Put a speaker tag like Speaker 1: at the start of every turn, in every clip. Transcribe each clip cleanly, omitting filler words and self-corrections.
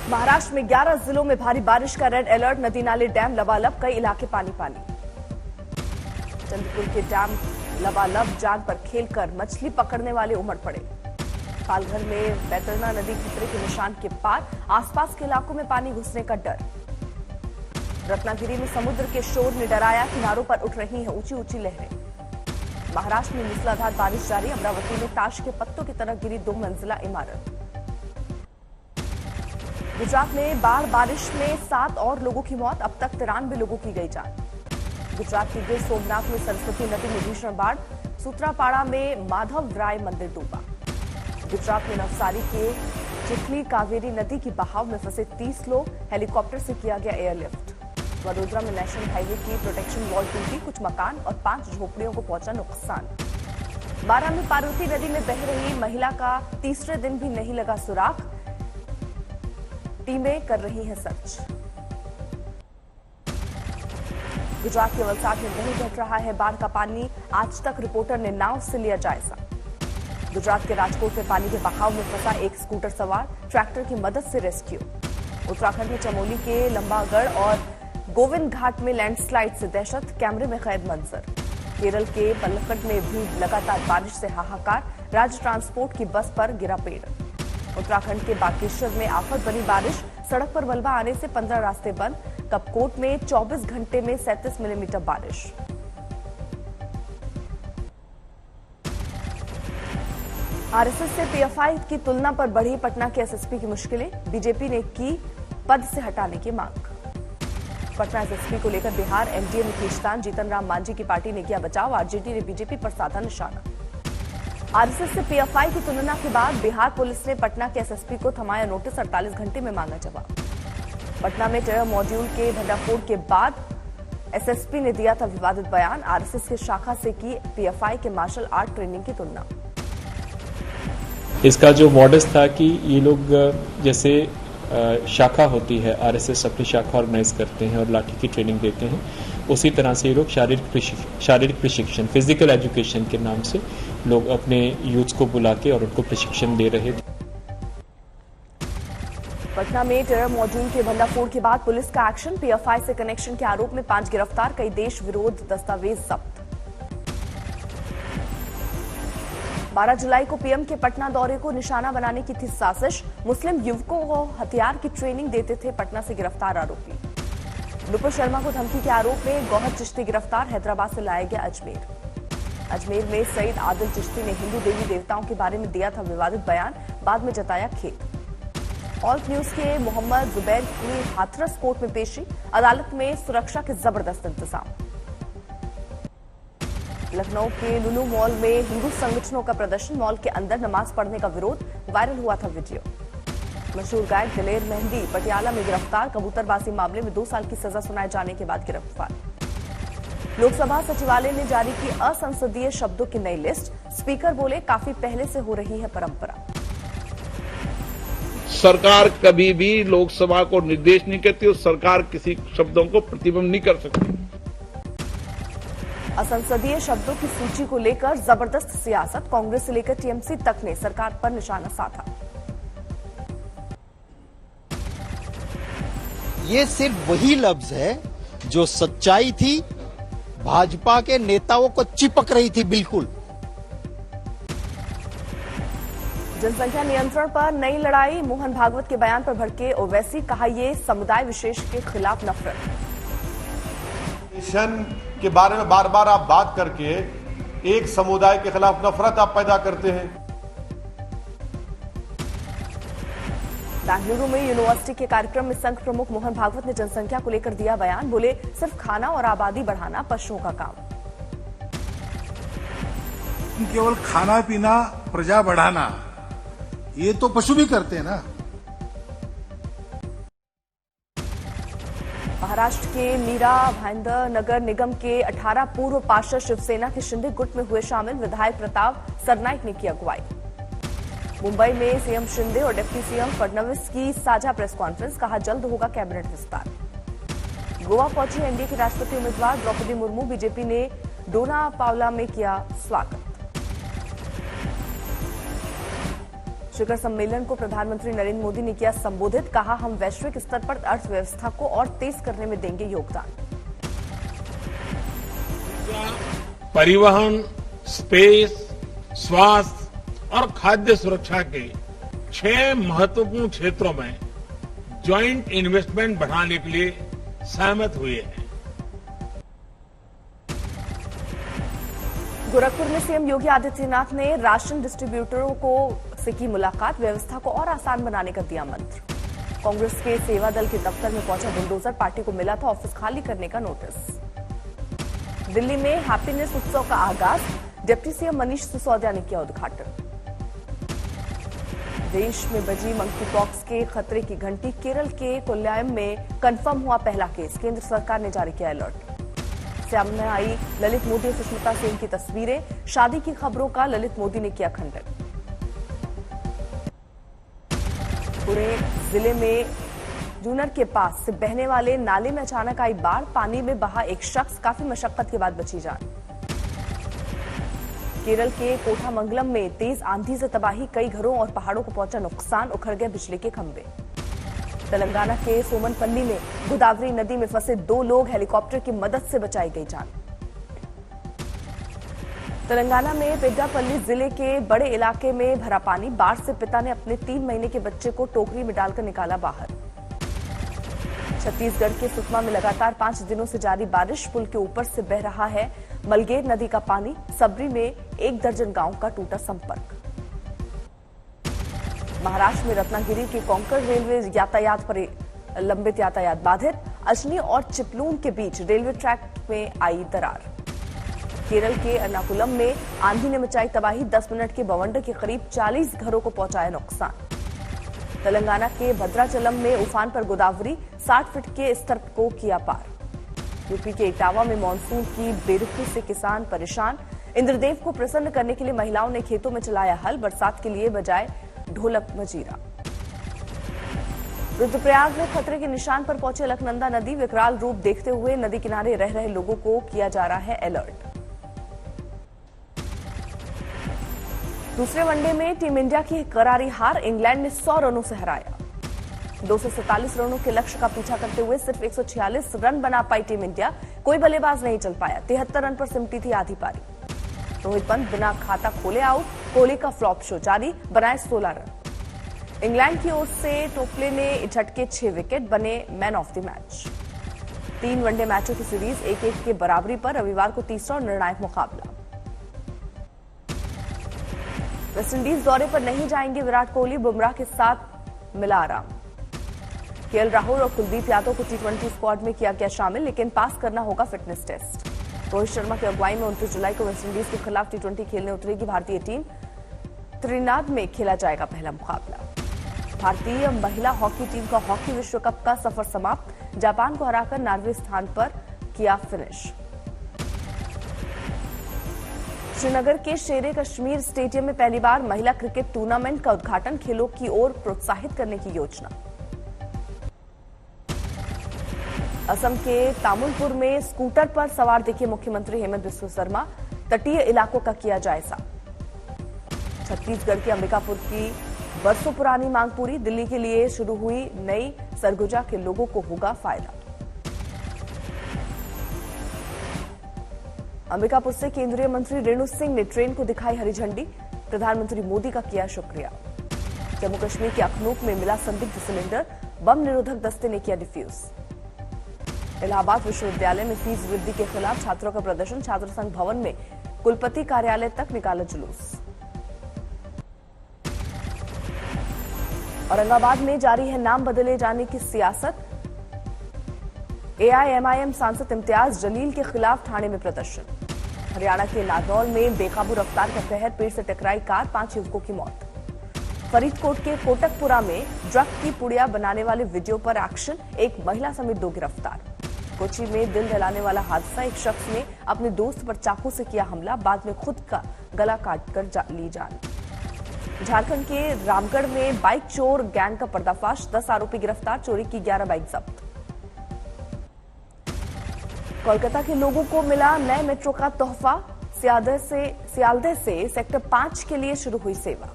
Speaker 1: महाराष्ट्र में 11 जिलों में भारी बारिश का रेड अलर्ट। नदी नाले डैम लबालब, कई इलाके पानी पानी। चंद्रपुर के डैम लबालब जान पर खेलकर मछली पकड़ने वाले उमड़ पड़े। पालघर में बैतरणी नदी खतरे के निशान के पार, आसपास के इलाकों में पानी घुसने का डर। रत्नागिरी में समुद्र के शोर ने डराया, किनारों पर उठ रही हैं ऊंची ऊंची लहरें। महाराष्ट्र में मूसलाधार बारिश जारी। अमरावती में ताश के पत्तों की तरह गिरी 2 मंजिला इमारत। गुजरात में बाढ़ बारिश में 7 और लोगों की मौत, अब तक 93 लोगों की गई जान। गुजरात के गिर सोमनाथ में सरस्वती नदी में भीषण बाढ़। सूत्रापाड़ा में माधव राय मंदिर डूबा। गुजरात में नवसारी के चिखली कावेरी नदी की बहाव में फंसे 30 लोग, हेलीकॉप्टर से किया गया एयरलिफ्ट। वडोदरा में नेशनल हाईवे की प्रोटेक्शन वॉल टूटी, कुछ मकान और 5 झोपड़ियों को पहुंचा नुकसान। बारां में पार्वती नदी में बह रही महिला का तीसरे दिन भी नहीं लगा सुराग, टीमें कर रही हैं सर्च। गुजरात के वलसाड में नहीं घट रहा है बाढ़ का पानी, आज तक रिपोर्टर ने नाव से लिया जायजा। गुजरात के राजकोट में पानी के बहाव में फंसा एक स्कूटर सवार, ट्रैक्टर की मदद से रेस्क्यू। उत्तराखंड में चमोली के लंबागढ़ और गोविंद घाट में लैंडस्लाइड से दहशत, कैमरे में कैद मंजर। केरल के पलक्कड में भी लगातार बारिश से हाहाकार, राज्य ट्रांसपोर्ट की बस पर गिरा पेड़। उत्तराखंड के बागेश्वर में आफत बनी बारिश, सड़क पर मलबा आने से 15 रास्ते बंद। कपकोट में 24 घंटे में 37 मिलीमीटर बारिश। आरएसएस से पीएफआई की तुलना पर बढ़ी पटना के एसएसपी की मुश्किलें, बीजेपी ने की पद से हटाने की मांग। पटना एसएसपी को लेकर बिहार एनडीए में खींचतान, जीतन राम मांझी की पार्टी ने किया बचाव, आरजेडी ने बीजेपी पर साधा निशाना। आरएसएस से पीएफआई की तुलना के बाद बिहार पुलिस ने पटना के एसएसपी को थमाया नोटिस, 48 घंटे में मांगा जवाब। पटना में टेरर मॉड्यूल के भंडाफोड़ के बाद एसएसपी ने दिया था विवादित बयान, आरएसएस की शाखा से की पीएफआई के मार्शल आर्ट ट्रेनिंग की तुलना।
Speaker 2: इसका जो मॉडस था कि ये लोग जैसे शाखा होती है, आरएसएस अपनी शाखा ऑर्गेनाइज करते हैं और लाठी की ट्रेनिंग देते हैं, उसी तरह से ये लोग शारीरिक प्रशिक्षण, फिजिकल एजुकेशन के नाम से लोग अपने यूथ्स को बुला के और उनको प्रशिक्षण दे रहे थे।
Speaker 1: पटना में टेरर मॉड्यूल के भंडाफोड़ के बाद पुलिस का एक्शन, पीएफआई से कनेक्शन के आरोप में 5 गिरफ्तार, कई देश विरोध दस्तावेज जब्त। 12 जुलाई को पीएम के पटना दौरे को निशाना बनाने की थी साजिश, मुस्लिम युवकों को हथियार की ट्रेनिंग देते थे पटना से गिरफ्तार आरोपी। नुपुर शर्मा को धमकी के आरोप में गौहर चिश्ती गिरफ्तार, हैदराबाद से लाया गया अजमेर। अजमेर में सईद आदिल चिश्ती ने हिंदू देवी देवताओं के बारे में दिया था विवादित बयान, बाद में जताया खेद। ऑल्ट न्यूज के मोहम्मद जुबैर की हाथरस कोर्ट में पेशी, अदालत में सुरक्षा के जबरदस्त इंतजाम। लखनऊ के लुलू मॉल में हिंदू संगठनों का प्रदर्शन, मॉल के अंदर नमाज पढ़ने का विरोध, वायरल हुआ था वीडियो। मशहूर गायक दिलेर मेहंदी पटियाला में गिरफ्तार, कबूतरबाजी मामले में 2 साल की सजा सुनाए जाने के बाद गिरफ्तार। लोकसभा सचिवालय ने जारी की असंसदीय शब्दों की नई लिस्ट, स्पीकर बोले काफी पहले से हो रही है परंपरा।
Speaker 3: सरकार कभी भी लोकसभा को निर्देश नहीं करती और सरकार किसी शब्दों को प्रतिबंध नहीं कर सकती।
Speaker 1: असंसदीय शब्दों की सूची को लेकर जबरदस्त सियासत, कांग्रेस से लेकर टीएमसी तक ने सरकार पर निशाना साधा।
Speaker 4: ये सिर्फ वही लफ्ज है जो सच्चाई थी, भाजपा के नेताओं को चिपक रही थी बिल्कुल।
Speaker 1: जनसंख्या नियंत्रण पर नई लड़ाई, मोहन भागवत के बयान पर भड़के ओवैसी, कहा ये समुदाय विशेष के खिलाफ नफरत।
Speaker 5: नेशन के बारे में बार बार आप बात करके एक समुदाय के खिलाफ नफरत आप पैदा करते हैं।
Speaker 1: बेंगलुरु में यूनिवर्सिटी के कार्यक्रम में संघ प्रमुख मोहन भागवत ने जनसंख्या को लेकर दिया बयान, बोले सिर्फ खाना और आबादी बढ़ाना पशुओं का काम।
Speaker 6: केवल खाना पीना, प्रजा बढ़ाना, ये तो पशु भी करते हैं ना।
Speaker 1: महाराष्ट्र के मीरा भाईंदर नगर निगम के 18 पूर्व पार्षद शिवसेना के शिंदे गुट में हुए शामिल, विधायक प्रताप सरनाईक ने की अगुवाई। मुंबई में सीएम शिंदे और डिप्टी सीएम फडणवीस की साझा प्रेस कॉन्फ्रेंस, कहा जल्द होगा कैबिनेट विस्तार। गोवा पहुंची एनडीए की राष्ट्रपति उम्मीदवार द्रौपदी मुर्मू, बीजेपी ने डोना पावला में किया स्वागत। शिखर सम्मेलन को प्रधानमंत्री नरेंद्र मोदी ने किया संबोधित, कहा हम वैश्विक स्तर पर अर्थव्यवस्था को और तेज करने में देंगे योगदान।
Speaker 7: परिवहन, स्पेस, स्वास्थ्य और खाद्य सुरक्षा के 6 महत्वपूर्ण क्षेत्रों में ज्वाइंट इन्वेस्टमेंट बढ़ाने के लिए सहमत हुए हैं।
Speaker 1: गोरखपुर में सीएम योगी आदित्यनाथ ने राशन डिस्ट्रीब्यूटरों से की मुलाकात, व्यवस्था को और आसान बनाने का दिया मंत्र। कांग्रेस के सेवा दल के दफ्तर में पहुंचा बुलडोजर, पार्टी को मिला था ऑफिस खाली करने का नोटिस। दिल्ली में हैप्पीनेस उत्सव का आगाज, डिप्टी सीएम मनीष सिसोदिया ने किया उद्घाटन। देश में बजी मंकी पॉक्स के खतरे की घंटी, केरल के कोल्लायम में कंफर्म हुआ पहला केस, केंद्र सरकार ने जारी किया अलर्ट। सामने आई ललित मोदी और सुष्मिता सेन की तस्वीरें, शादी की खबरों का ललित मोदी ने किया खंडन। पूरे जिले में जूनर के पास से बहने वाले नाले में अचानक आई बाढ़, पानी में बहा एक शख्स, काफी मशक्कत के बाद बची जान। केरल के कोठामंगलम में तेज आंधी से तबाही, कई घरों और पहाड़ों को पहुंचा नुकसान, उखड़ गए बिजली के खंभे। तेलंगाना के सोमनपल्ली में गोदावरी नदी में फंसे 2 लोग, हेलीकॉप्टर की मदद से बचाई गई जान। तेलंगाना में पेड्डापल्ली जिले के बड़े इलाके में भरा पानी, बाढ़ से पिता ने अपने 3 महीने के बच्चे को टोकरी में डालकर निकाला बाहर। छत्तीसगढ़ के सुकमा में लगातार 5 दिनों से जारी बारिश, पुल के ऊपर से बह रहा है मलगेर नदी का पानी, सबरी में 1 दर्जन गांव का टूटा संपर्क। महाराष्ट्र में रत्नागिरी के कोंकण रेलवे यातायात पर लंबित यातायात बाधित, अजनी और चिपलून के बीच रेलवे ट्रैक में आई दरार। केरल के एर्नाकुलम में आंधी ने मचाई तबाही, 10 मिनट के बवंडर के करीब 40 घरों को पहुंचाया नुकसान। तेलंगाना के भद्राचलम में उफान पर गोदावरी, 60 फीट के स्तर को किया पार। यूपी के इटावा में मानसून की बेरुखी से किसान परेशान, इंद्रदेव को प्रसन्न करने के लिए महिलाओं ने खेतों में चलाया हल, बरसात के लिए बजाए ढोलक मजीरा। रुद्रप्रयाग में खतरे के निशान पर पहुंचे अलकनंदा नदी, विकराल रूप देखते हुए नदी किनारे रह रहे लोगों को किया जा रहा है अलर्ट। दूसरे वनडे में टीम इंडिया की करारी हार, इंग्लैंड ने 100 रनों से हराया। 247 रनों के लक्ष्य का पीछा करते हुए सिर्फ 146 रन बना पाई टीम इंडिया, कोई बल्लेबाज नहीं चल पाया। 73 रन पर सिमटी थी आधी पारी। रोहित पंत बिना खाता खोले आउट, कोहली का फ्लॉप शो जारी, बनाए 16 रन। इंग्लैंड की ओर से टोपले ने झटके 6 विकेट, बने man of the match. 3 one day मैचों की सीरीज 1-1 के बराबरी पर, रविवार को तीसरा और निर्णायक मुकाबला। वेस्टइंडीज दौरे पर नहीं जाएंगे विराट कोहली, बुमराह के साथ मिला आराम। केएल राहुल और कुलदीप यादव को T20 स्क्वाड में किया गया शामिल, लेकिन पास करना होगा फिटनेस टेस्ट। रोहित शर्मा की अगुवाई में 29 जुलाई को वेस्टइंडीज के खिलाफ T20 खेलने उतरेगी भारतीय टीम। त्रिनाद में खेला जाएगा पहला मुकाबला। भारतीय महिला हॉकी टीम का हॉकी विश्व कप का सफर समाप्त, जापान को हराकर 9वें स्थान पर किया फिनिश। श्रीनगर के शेरे कश्मीर स्टेडियम में पहली बार महिला क्रिकेट टूर्नामेंट का उद्घाटन, खेलों की ओर प्रोत्साहित करने की योजना। असम के तामुलपुर में स्कूटर पर सवार दिखे मुख्यमंत्री हेमंत बिस्वा शर्मा, तटीय इलाकों का किया जायजा। छत्तीसगढ़ के अंबिकापुर की बरसों पुरानी मांग पूरी, दिल्ली के लिए शुरू हुई नई सरगुजा के लोगों को होगा फायदा। अंबिकापुर से केंद्रीय मंत्री रेणु सिंह ने ट्रेन को दिखाई हरी झंडी, प्रधानमंत्री मोदी का किया शुक्रिया। जम्मू कश्मीर के अखनूक में मिला संदिग्ध सिलेंडर, बम निरोधक दस्ते ने किया डिफ्यूज। इलाहाबाद विश्वविद्यालय में फीस वृद्धि के खिलाफ छात्रों का प्रदर्शन, छात्र संघ भवन में कुलपति कार्यालय तक निकाला जुलूस। औरंगाबाद में जारी है नाम बदले जाने की सियासत, एआईएमआईएम सांसद इम्तियाज जलील के खिलाफ थाने में प्रदर्शन। हरियाणा के नादौल में बेकाबू रफ्तार का कहर, पेड़ से टकराई कार, 5 युवकों की मौत। फरीदकोट के कोटकपुरा में ड्रग की पुड़िया बनाने वाले वीडियो पर एक्शन, एक महिला समेत 2 गिरफ्तार। कोची में दिल दहलाने वाला हादसा, एक शख्स ने अपने दोस्त पर चाकू से किया हमला, बाद में खुद का गला काटकर ली जान। झारखंड के रामगढ़ में बाइक चोर गैंग का पर्दाफाश, 10 आरोपी गिरफ्तार, चोरी की 11 बाइक जब्त। कोलकाता के लोगों को मिला नए मेट्रो का तोहफा, सियालदह से सेक्टर 5 के लिए शुरू हुई सेवा।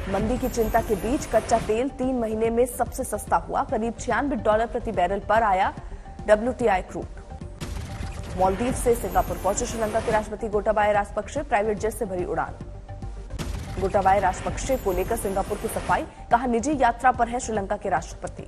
Speaker 1: मंदी की चिंता के बीच कच्चा तेल 3 महीने में सबसे सस्ता हुआ। करीब $96 प्रति बैरल पर आया WTI क्रूड। मालदीव से सिंगापुर पहुंचे श्रीलंका के राष्ट्रपति गोटाबाया राजपक्षे, प्राइवेट जेट से भरी उड़ान। गोटाबाया राजपक्षे को लेकर सिंगापुर की सफाई, कहा निजी यात्रा पर है श्रीलंका के राष्ट्रपति।